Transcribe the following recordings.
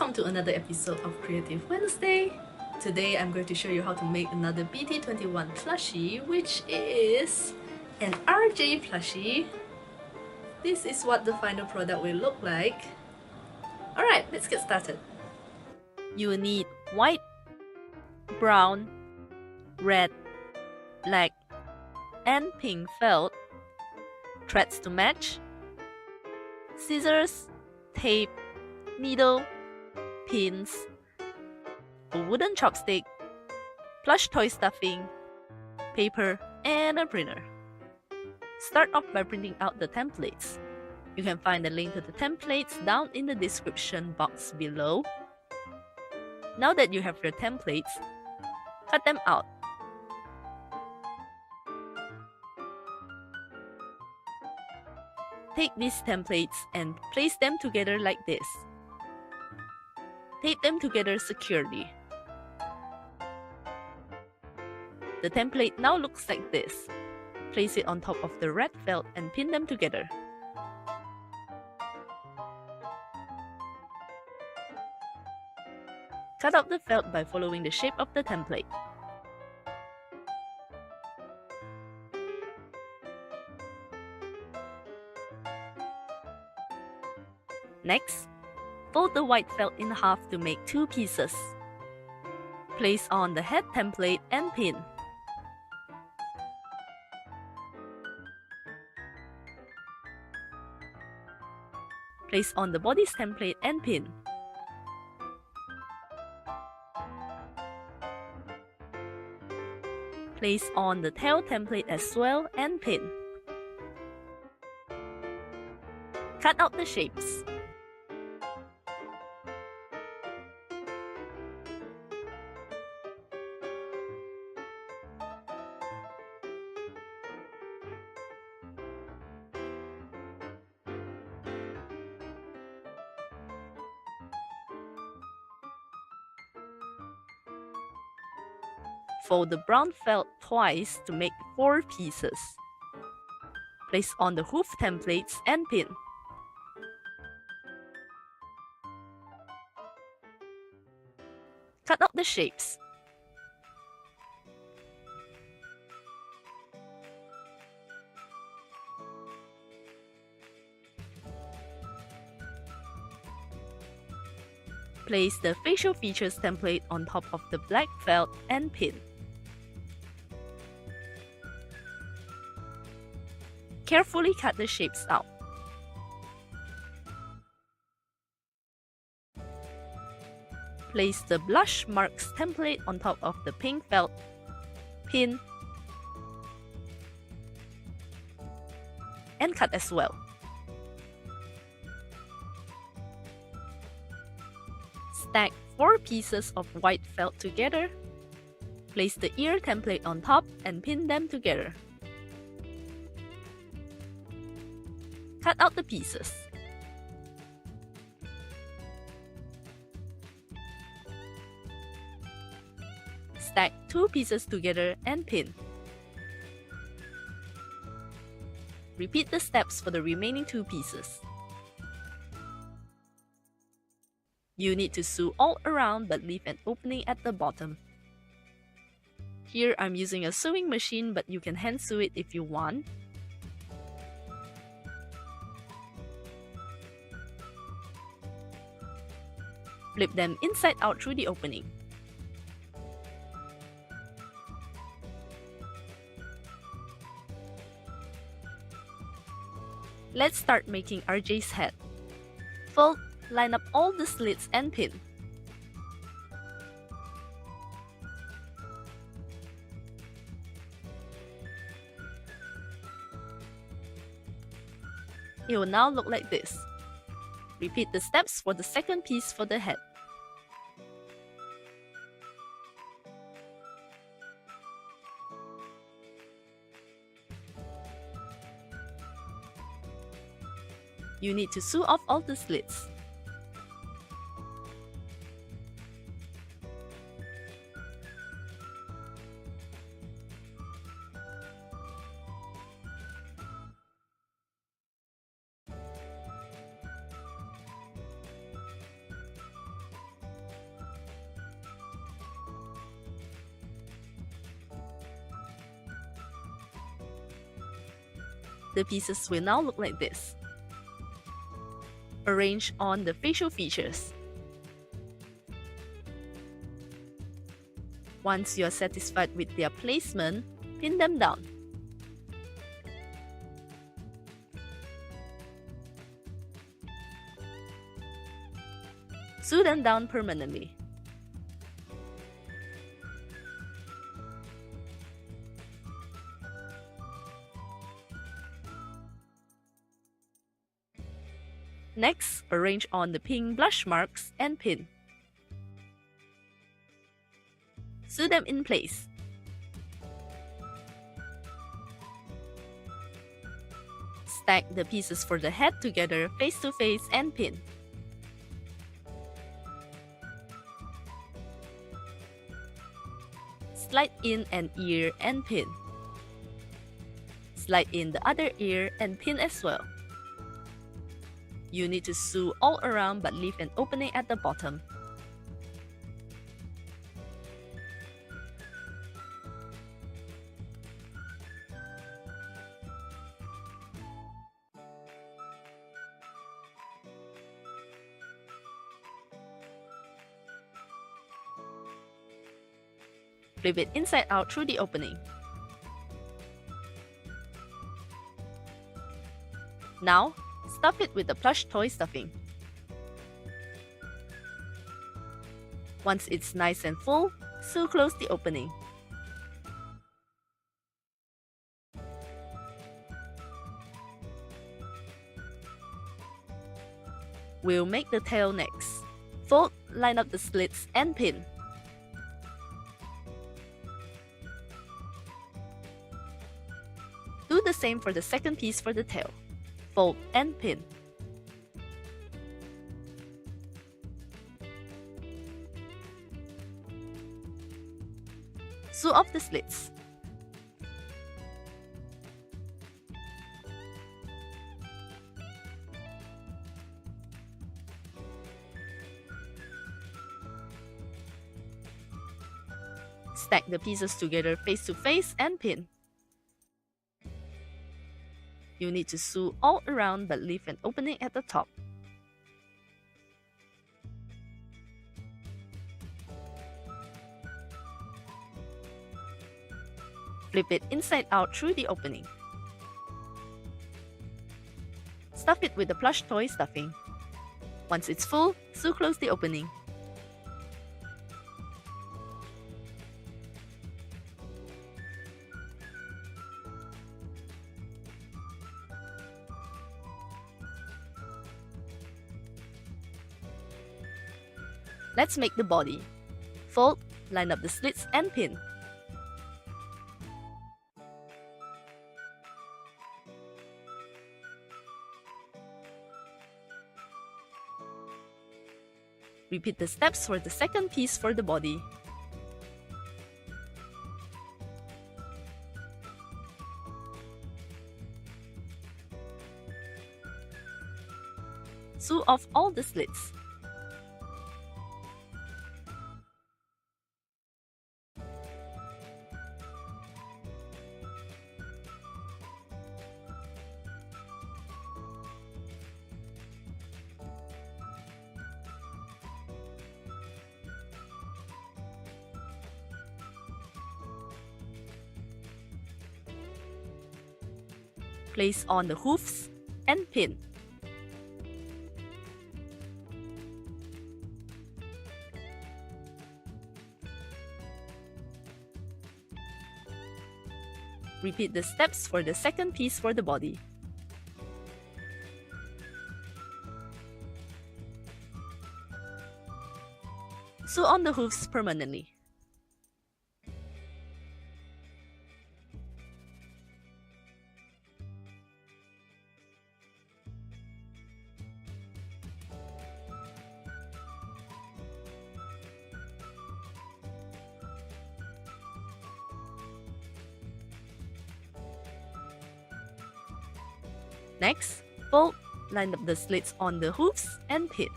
Welcome to another episode of Creative Wednesday. Today I'm going to show you how to make another BT21 plushie, which is an RJ plushie. This is what the final product will look like. Alright, let's get started. You need white, brown, red, black, and pink felt, threads to match, scissors, tape, needle, pins, a wooden chopstick, plush toy stuffing, paper, and a printer. Start off by printing out the templates. You can find the link to the templates down in the description box below. Now that you have your templates, cut them out. Take these templates and place them together like this. Tape them together securely. The template now looks like this. Place it on top of the red felt and pin them together. Cut out the felt by following the shape of the template. Next, fold the white felt in half to make 2 pieces. Place on the head template and pin. Place on the body's template and pin. Place on the tail template as well and pin. Cut out the shapes. Fold the brown felt twice to make 4 pieces. Place on the hoof templates and pin. Cut out the shapes. Place the facial features template on top of the black felt and pin. Carefully cut the shapes out. Place the blush marks template on top of the pink felt, pin, and cut as well. Stack 4 pieces of white felt together. Place the ear template on top and pin them together. Cut out the pieces. Stack 2 pieces together and pin. Repeat the steps for the remaining 2 pieces. You need to sew all around but leave an opening at the bottom. Here I'm using a sewing machine, but you can hand sew it if you want. Flip them inside out through the opening. Let's start making RJ's head. Fold, line up all the slits and pin. It will now look like this. Repeat the steps for the second piece for the head. You need to sew off all the slits. The pieces will now look like this. Arrange on the facial features. Once you are satisfied with their placement, pin them down. Sew them down permanently. Next, arrange on the pink blush marks and pin. Sew them in place. Stack the pieces for the head together face to face and pin. Slide in an ear and pin. Slide in the other ear and pin as well. You need to sew all around but leave an opening at the bottom. Flip it inside out through the opening. Now, stuff it with the plush toy stuffing. Once it's nice and full, sew close the opening. We'll make the tail next. Fold, line up the slits and pin. Do the same for the second piece for the tail. Fold and pin. Sew off the slits. Stack the pieces together face to face and pin. You need to sew all around but leave an opening at the top. Flip it inside out through the opening. Stuff it with the plush toy stuffing. Once it's full, sew close the opening. Let's make the body. Fold, line up the slits and pin. Repeat the steps for the second piece for the body. Sew off all the slits. Place on the hoofs and pin. Repeat the steps for the second piece for the body. Sew on the hoofs permanently. Next, fold, line up the slits on the hoofs and pin.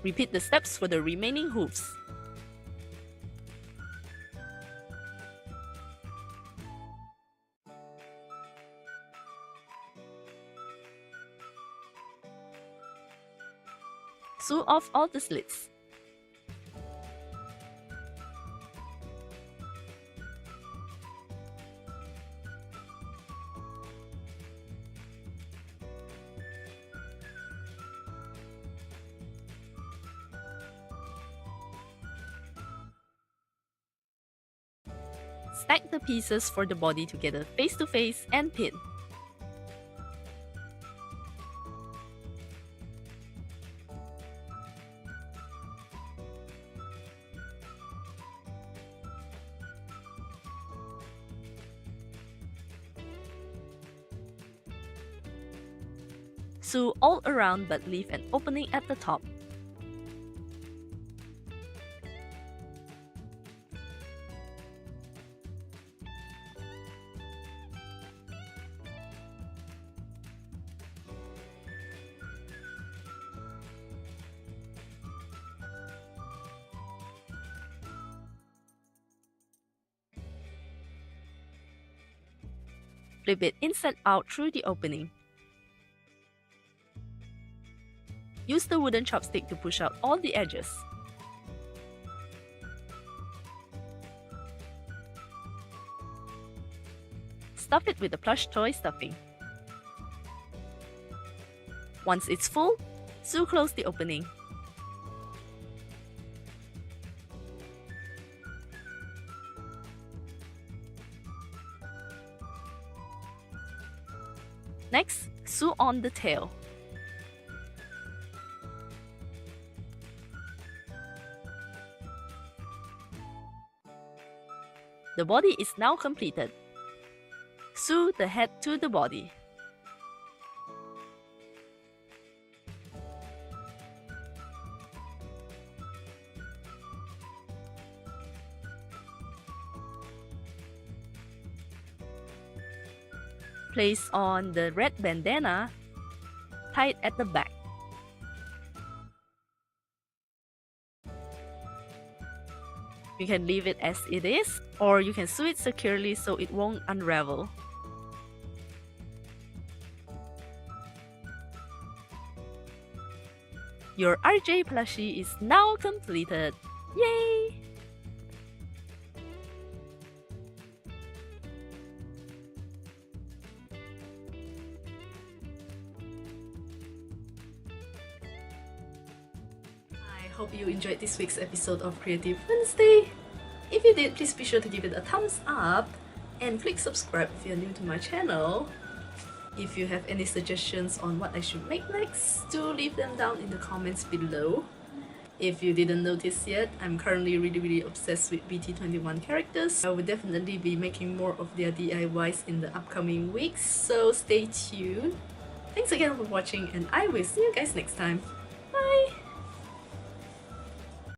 Repeat the steps for the remaining hooves. Sew off all the slits. Stack the pieces for the body together face to face and pin. Sew all around but leave an opening at the top. Flip it inside out through the opening. Use the wooden chopstick to push out all the edges. Stuff it with the plush toy stuffing. Once it's full, sew close the opening. Next, sew on the tail. The body is now completed. Sew the head to the body. Place on the red bandana, tied at the back. You can leave it as it is, or you can sew it securely so it won't unravel. Your RJ plushie is now completed! Yay! I hope you enjoyed this week's episode of Creative Wednesday. If you did, please be sure to give it a thumbs up and click subscribe if you're new to my channel. If you have any suggestions on what I should make next, do leave them down in the comments below. If you didn't notice yet, I'm currently really obsessed with BT21 characters. I will definitely be making more of their DIYs in the upcoming weeks, so stay tuned. Thanks again for watching and I will see you guys next time.